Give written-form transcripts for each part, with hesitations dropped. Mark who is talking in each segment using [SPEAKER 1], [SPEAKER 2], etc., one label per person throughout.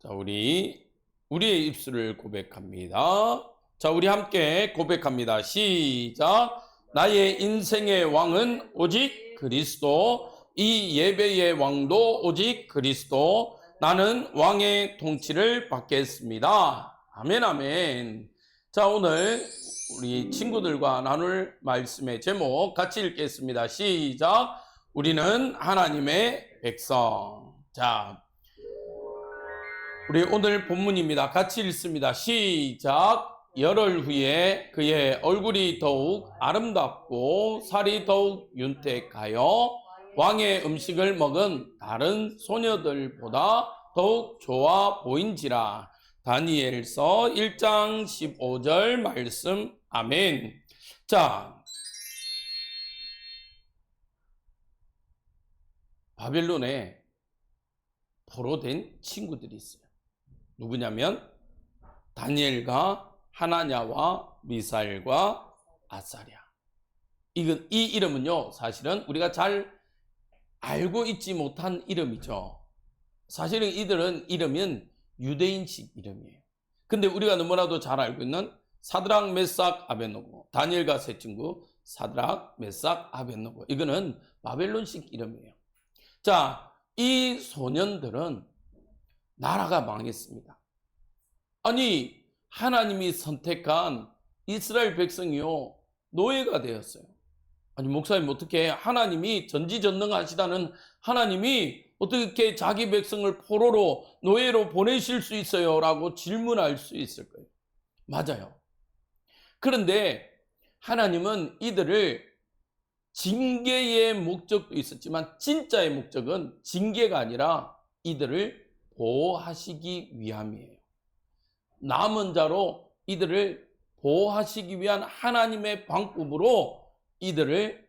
[SPEAKER 1] 자, 우리의 입술을 고백합니다. 자, 우리 함께 고백합니다. 시작. 나의 인생의 왕은 오직 그리스도, 이 예배의 왕도 오직 그리스도, 나는 왕의 통치를 받겠습니다. 아멘, 아멘. 자, 오늘 우리 친구들과 나눌 말씀의 제목 같이 읽겠습니다. 시작. 우리는 하나님의 백성. 자, 우리 오늘 본문입니다. 같이 읽습니다. 시작. 열흘 후에 그의 얼굴이 더욱 아름답고 살이 더욱 윤택하여 왕의 음식을 먹은 다른 소녀들보다 더욱 좋아 보인지라. 다니엘서 1장 15절 말씀. 아멘. 자, 바벨론에 포로된 친구들이 있어요. 누구냐면 다니엘과 하나냐와 미사엘과 아사랴. 이 이름은요, 사실은 우리가 잘 알고 있지 못한 이름이죠. 사실은 이들은 이름은 유대인식 이름이에요. 근데 우리가 너무나도 잘 알고 있는 사드락, 메삭, 아벳노고, 다니엘과 세 친구 사드락, 메삭, 아벳노고, 이거는 바벨론식 이름이에요. 자, 이 소년들은 나라가 망했습니다. 아니, 하나님이 선택한 이스라엘 백성이요, 노예가 되었어요. 아니, 목사님, 어떻게 하나님이 전지전능하시다는 하나님이 어떻게 자기 백성을 포로로, 노예로 보내실 수 있어요? 라고 질문할 수 있을 거예요. 맞아요. 그런데 하나님은 이들을 징계의 목적도 있었지만 진짜의 목적은 징계가 아니라 이들을 보호하시기 위함이에요. 남은 자로 이들을 보호하시기 위한 하나님의 방법으로 이들을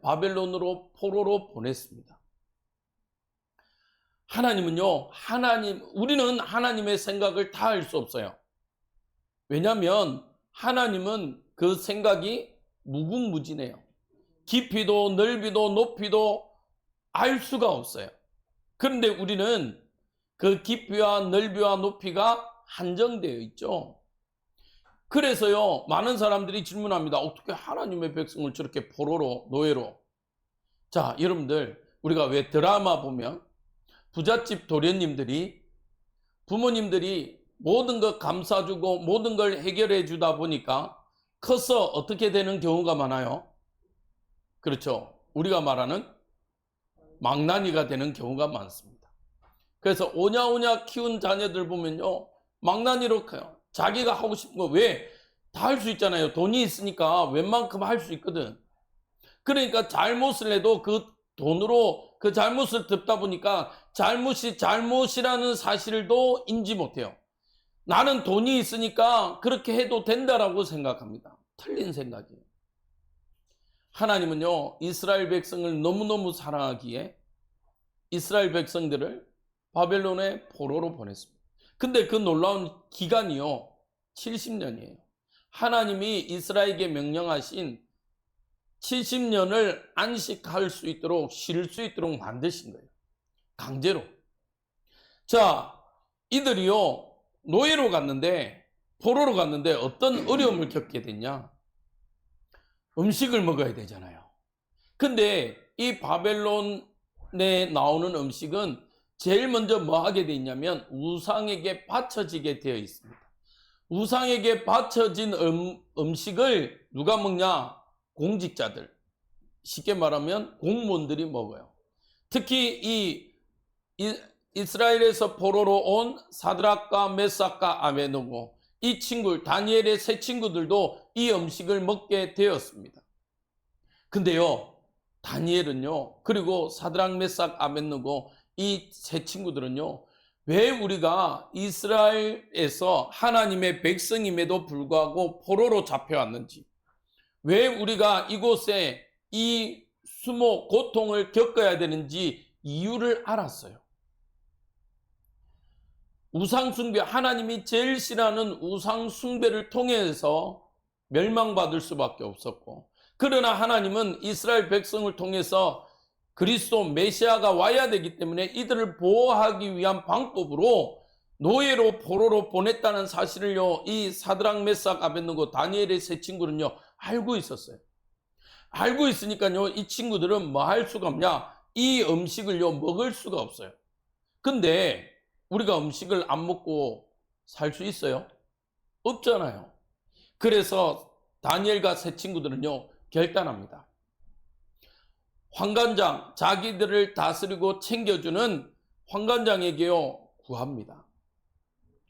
[SPEAKER 1] 바벨론으로 포로로 보냈습니다. 하나님은요, 우리는 하나님의 생각을 다 알 수 없어요. 왜냐하면 하나님은 그 생각이 무궁무진해요. 깊이도 넓이도 높이도 알 수가 없어요. 그런데 우리는 그 깊이와 넓이와 높이가 한정되어 있죠. 그래서요, 많은 사람들이 질문합니다. 어떻게 하나님의 백성을 저렇게 포로로, 노예로. 자, 여러분들, 우리가 왜 드라마 보면 부잣집 도련님들이, 부모님들이 모든 것 감싸주고 모든 걸 해결해 주다 보니까 커서 어떻게 되는 경우가 많아요? 그렇죠. 우리가 말하는 망나니가 되는 경우가 많습니다. 그래서 오냐오냐 키운 자녀들 보면요, 망나니로 커요. 자기가 하고 싶은 거 왜? 다 할 수 있잖아요. 돈이 있으니까 웬만큼 할 수 있거든. 그러니까 잘못을 해도 그 돈으로 그 잘못을 덮다 보니까 잘못이 잘못이라는 사실도 인지 못해요. 나는 돈이 있으니까 그렇게 해도 된다라고 생각합니다. 틀린 생각이에요. 하나님은요, 이스라엘 백성을 너무너무 사랑하기에 이스라엘 백성들을 바벨론의 포로로 보냈습니다. 근데 그 놀라운 기간이요, 70년이에요. 하나님이 이스라엘에게 명령하신 70년을 안식할 수 있도록, 쉴 수 있도록 만드신 거예요. 강제로. 자, 이들이요, 노예로 갔는데, 포로로 갔는데 어떤 어려움을 겪게 됐냐? 음식을 먹어야 되잖아요. 근데 이 바벨론에 나오는 음식은 제일 먼저 뭐 하게 돼 있냐면 우상에게 바쳐지게 되어 있습니다. 우상에게 바쳐진 음식을 누가 먹냐? 공직자들. 쉽게 말하면 공무원들이 먹어요. 특히 이스라엘에서 포로로 온 사드락과 메삭과 아베노고, 이 친구 다니엘의 세 친구들도 이 음식을 먹게 되었습니다. 근데요, 다니엘은요, 그리고 사드락, 메삭, 아벳느고 이 세 친구들은요, 왜 우리가 이스라엘에서 하나님의 백성임에도 불구하고 포로로 잡혀왔는지, 왜 우리가 이곳에 이 수모 고통을 겪어야 되는지 이유를 알았어요. 우상숭배, 하나님이 제일 싫어하는 우상숭배를 통해서 멸망받을 수밖에 없었고, 그러나 하나님은 이스라엘 백성을 통해서 그리스도 메시아가 와야 되기 때문에 이들을 보호하기 위한 방법으로 노예로 포로로 보냈다는 사실을요, 이 사드락 메삭 아벳느고 다니엘의 세 친구는요 알고 있었어요. 알고 있으니까요 이 친구들은 뭐 할 수가 없냐, 이 음식을요 먹을 수가 없어요. 근데 우리가 음식을 안 먹고 살 수 있어요? 없잖아요. 그래서 다니엘과 세 친구들은요 결단합니다. 환관장, 자기들을 다스리고 챙겨주는 환관장에게요 구합니다.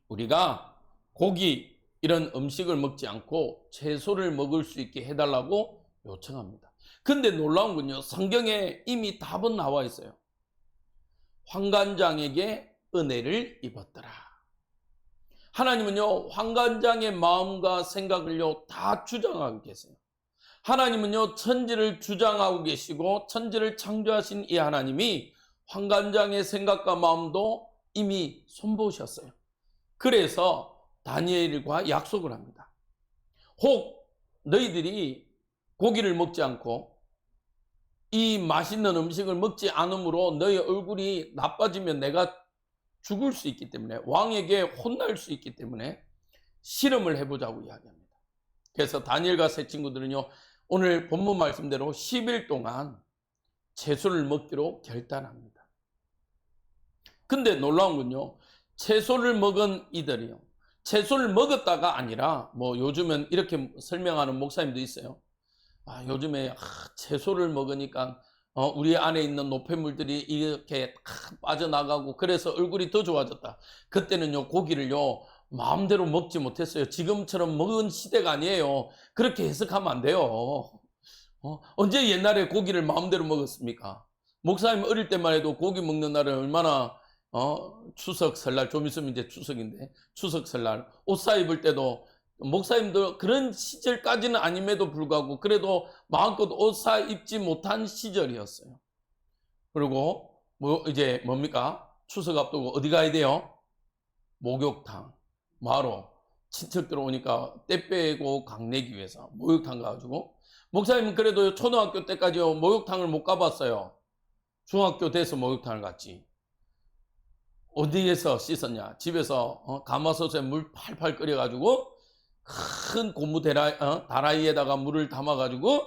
[SPEAKER 1] 우리가 고기 이런 음식을 먹지 않고 채소를 먹을 수 있게 해달라고 요청합니다. 근데 놀라운 건요, 성경에 이미 답은 나와 있어요. 환관장에게 은혜를 입었더라. 하나님은요 환관장의 마음과 생각을요 다 주장하고 계세요. 하나님은요 천지를 주장하고 계시고 천지를 창조하신 이 하나님이 환관장의 생각과 마음도 이미 손보셨어요. 그래서 다니엘과 약속을 합니다. 혹 너희들이 고기를 먹지 않고 이 맛있는 음식을 먹지 않으므로 너희 얼굴이 나빠지면 내가 죽을 수 있기 때문에, 왕에게 혼날 수 있기 때문에 실험을 해보자고 이야기합니다. 그래서 다니엘과 세 친구들은요 오늘 본문 말씀대로 10일 동안 채소를 먹기로 결단합니다. 근데 놀라운 건요, 채소를 먹은 이들이요, 채소를 먹었다가 아니라, 뭐 요즘은 이렇게 설명하는 목사님도 있어요. 요즘에 채소를 먹으니까 우리 안에 있는 노폐물들이 이렇게 빠져나가고 그래서 얼굴이 더 좋아졌다. 그때는요 고기를요 마음대로 먹지 못했어요. 지금처럼 먹은 시대가 아니에요. 그렇게 해석하면 안 돼요. 언제 옛날에 고기를 마음대로 먹었습니까? 목사님 어릴 때만 해도 고기 먹는 날은 얼마나 추석 설날, 좀 있으면 이제 추석인데 추석 설날 옷 사 입을 때도, 목사님도 그런 시절까지는 아님에도 불구하고 그래도 마음껏 옷 사 입지 못한 시절이었어요. 그리고 뭐 이제 뭡니까? 추석 앞두고 어디 가야 돼요? 목욕탕, 마로 친척들 오니까 떼 빼고 강 내기 위해서 목욕탕 가가지고, 목사님은 그래도 초등학교 때까지 목욕탕을 못 가봤어요. 중학교 돼서 목욕탕을 갔지. 어디에서 씻었냐? 집에서 가마솥에 물 팔팔 끓여가지고 큰 고무 다라이에다가 물을 담아가지고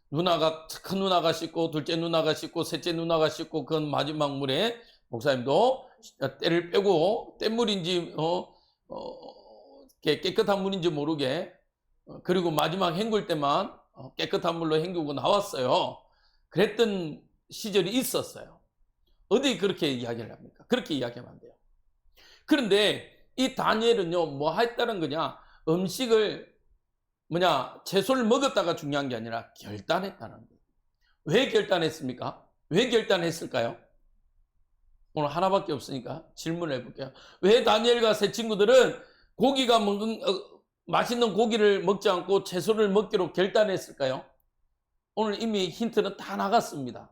[SPEAKER 1] 큰 누나가 씻고, 둘째 누나가 씻고, 셋째 누나가 씻고, 그 마지막 물에 목사님도 때를 빼고, 뗏물인지 깨끗한 물인지 모르게, 그리고 마지막 헹굴 때만 깨끗한 물로 헹구고 나왔어요. 그랬던 시절이 있었어요. 어디 그렇게 이야기를 합니까? 그렇게 이야기하면 안 돼요. 그런데 이 다니엘은요 뭐 했다는 거냐, 음식을 채소를 먹었다가 중요한 게 아니라 결단했다는 거예요. 왜 결단했습니까? 왜 결단했을까요? 오늘 하나밖에 없으니까 질문을 해볼게요. 왜 다니엘과 세 친구들은 고기가 맛있는 고기를 먹지 않고 채소를 먹기로 결단했을까요? 오늘 이미 힌트는 다 나갔습니다.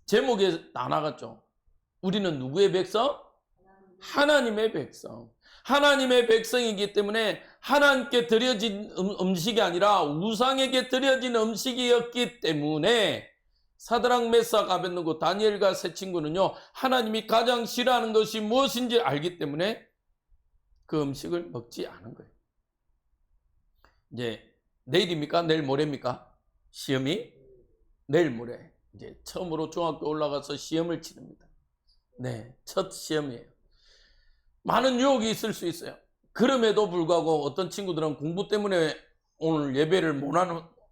[SPEAKER 1] 제목에 다 나갔죠. 우리는 누구의 백성? 하나님의 백성. 하나님의 백성이기 때문에 하나님께 드려진 음식이 아니라 우상에게 드려진 음식이었기 때문에 사드락 메삭 아벳느고 다니엘과 세 친구는요 하나님이 가장 싫어하는 것이 무엇인지 알기 때문에 그 음식을 먹지 않은 거예요. 이제 내일입니까? 내일 모레입니까? 시험이? 내일 모레 이제 처음으로 중학교 올라가서 시험을 치릅니다. 네, 첫 시험이에요. 많은 유혹이 있을 수 있어요. 그럼에도 불구하고 어떤 친구들은 공부 때문에 오늘 예배를 못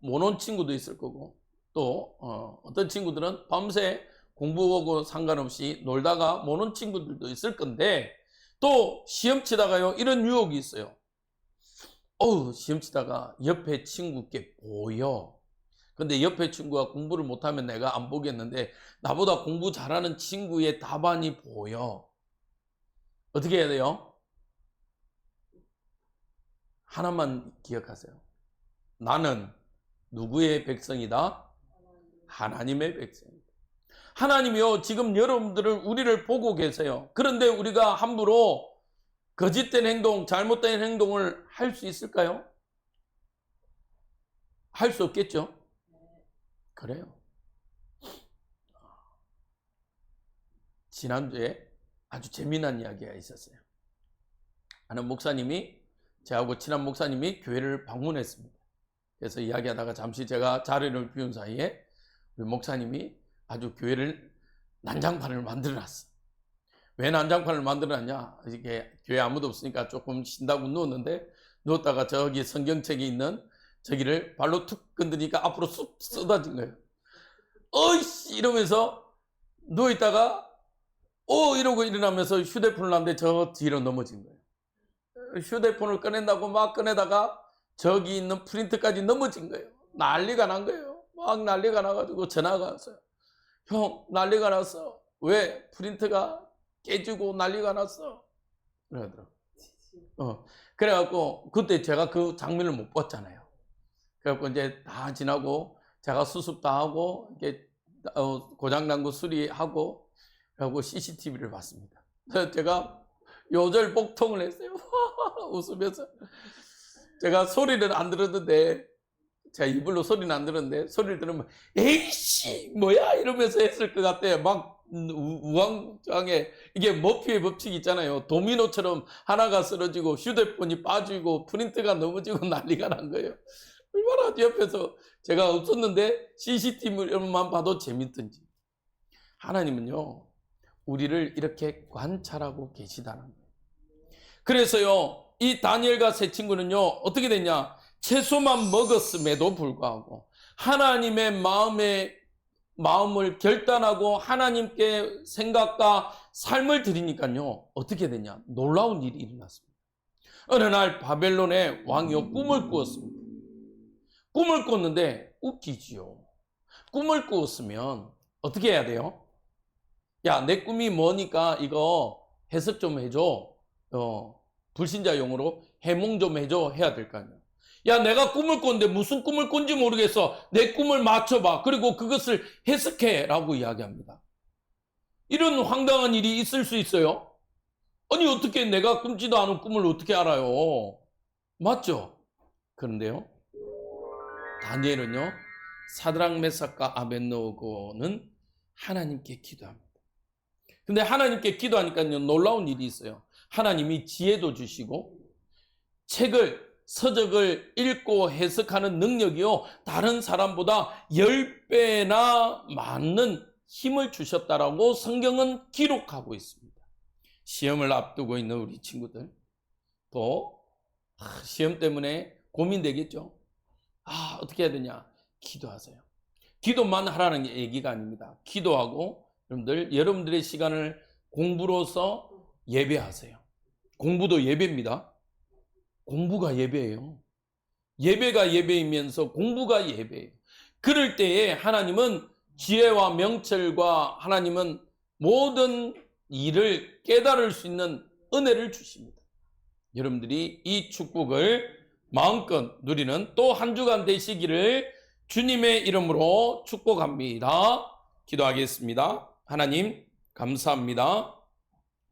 [SPEAKER 1] 온 친구도 있을 거고, 또 어떤 친구들은 밤새 공부하고 상관없이 놀다가 못 온 친구들도 있을 건데, 또 시험 치다가요 이런 유혹이 있어요. 시험 치다가 옆에 친구께 보여. 근데 옆에 친구가 공부를 못하면 내가 안 보겠는데 나보다 공부 잘하는 친구의 답안이 보여. 어떻게 해야 돼요? 하나만 기억하세요. 나는 누구의 백성이다? 하나님의 백성이다. 하나님이요 지금 우리를 보고 계세요. 그런데 우리가 함부로 거짓된 행동, 잘못된 행동을 할 수 있을까요? 할 수 없겠죠. 그래요. 지난주에 아주 재미난 이야기가 있었어요. 아는 목사님이, 저하고 친한 목사님이 교회를 방문했습니다. 그래서 이야기하다가 잠시 제가 자리를 비운 사이에 우리 목사님이 아주 교회를 난장판을 만들어놨어. 왜 난장판을 만들어놨냐? 이게 교회 아무도 없으니까 조금 쉰다고 누웠는데, 누웠다가 저기 성경책이 있는 저기를 발로 툭 건드니까 앞으로 쑥 쏟아진 거예요. 어이씨! 이러면서 누워있다가 이러고 일어나면서 휴대폰을 하는데 저 뒤로 넘어진 거예요. 휴대폰을 꺼낸다고 막 꺼내다가 저기 있는 프린트까지 넘어진 거예요. 난리가 난 거예요. 막 난리가 나가지고 전화가 왔어요. 형, 난리가 났어. 왜? 프린트가 깨지고 난리가 났어. 그러더라고요. 그래갖고 그때 제가 그 장면을 못 봤잖아요. 그래갖고 이제 다 지나고 제가 수습 다 하고 이게 고장난 거 수리하고 그리고 CCTV를 봤습니다. 그래서 제가 요절 복통을 했어요. 웃으면서. 제가 소리를 안 들었는데, 제가 이불로 소리는 안 들었는데, 소리를 들으면 에이씨 뭐야 이러면서 했을 것 같아요. 막 우왕좌왕에, 이게 머피의 법칙 있잖아요. 도미노처럼 하나가 쓰러지고 휴대폰이 빠지고 프린트가 넘어지고 난리가 난 거예요. 얼마나 옆에서 제가 없었는데 CCTV만 봐도 재밌던지. 하나님은요, 우리를 이렇게 관찰하고 계시다는 거예요. 그래서요, 이 다니엘과 세 친구는요, 어떻게 됐냐? 채소만 먹었음에도 불구하고 하나님의 마음을 결단하고 하나님께 생각과 삶을 드리니까요, 어떻게 되냐? 놀라운 일이 일어났습니다. 어느 날 바벨론의 왕이요, 꿈을 꾸었습니다. 꿈을 꿨는데 웃기지요. 꿈을 꾸었으면 어떻게 해야 돼요? 야, 내 꿈이 뭐니까 이거 해석 좀 해줘. 불신자 용어로 해몽 좀 해줘 해야 될 거 아니야. 야, 내가 꿈을 꿨는데 무슨 꿈을 꾼지 모르겠어. 내 꿈을 맞춰봐. 그리고 그것을 해석해 라고 이야기합니다. 이런 황당한 일이 있을 수 있어요. 아니, 어떻게 내가 꿈지도 않은 꿈을 어떻게 알아요? 맞죠? 그런데요, 다니엘은요, 사드락 메삭과 아벳느고는 하나님께 기도합니다. 근데 하나님께 기도하니까요, 놀라운 일이 있어요. 하나님이 지혜도 주시고 서적을 읽고 해석하는 능력이요, 다른 사람보다 10배나 많은 힘을 주셨다라고 성경은 기록하고 있습니다. 시험을 앞두고 있는 우리 친구들, 또 시험 때문에 고민되겠죠. 어떻게 해야 되냐? 기도하세요. 기도만 하라는 얘기가 아닙니다. 기도하고 여러분들의 시간을 공부로서 예배하세요. 공부도 예배입니다. 공부가 예배예요. 예배가 예배이면서 공부가 예배예요. 그럴 때에 하나님은 지혜와 명철과 하나님은 모든 일을 깨달을 수 있는 은혜를 주십니다. 여러분들이 이 축복을 마음껏 누리는 또 한 주간 되시기를 주님의 이름으로 축복합니다. 기도하겠습니다. 하나님, 감사합니다.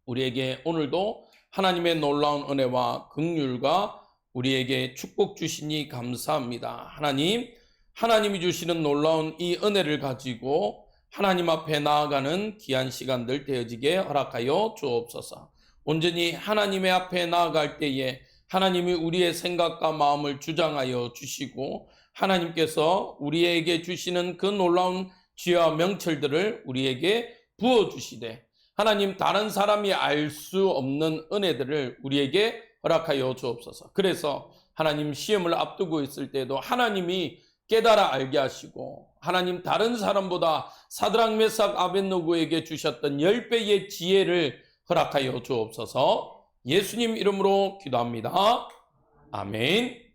[SPEAKER 1] 우리에게 오늘도 하나님의 놀라운 은혜와 긍휼과 우리에게 축복 주시니 감사합니다. 하나님이 주시는 놀라운 이 은혜를 가지고 하나님 앞에 나아가는 귀한 시간들 되어지게 허락하여 주옵소서. 온전히 하나님의 앞에 나아갈 때에 하나님이 우리의 생각과 마음을 주장하여 주시고 하나님께서 우리에게 주시는 그 놀라운 지혜와 명철들을 우리에게 부어주시되 하나님, 다른 사람이 알 수 없는 은혜들을 우리에게 허락하여 주옵소서. 그래서 하나님, 시험을 앞두고 있을 때도 하나님이 깨달아 알게 하시고 하나님, 다른 사람보다 사드락 메삭 아벳느고에게 주셨던 10배의 지혜를 허락하여 주옵소서. 예수님 이름으로 기도합니다. 아멘.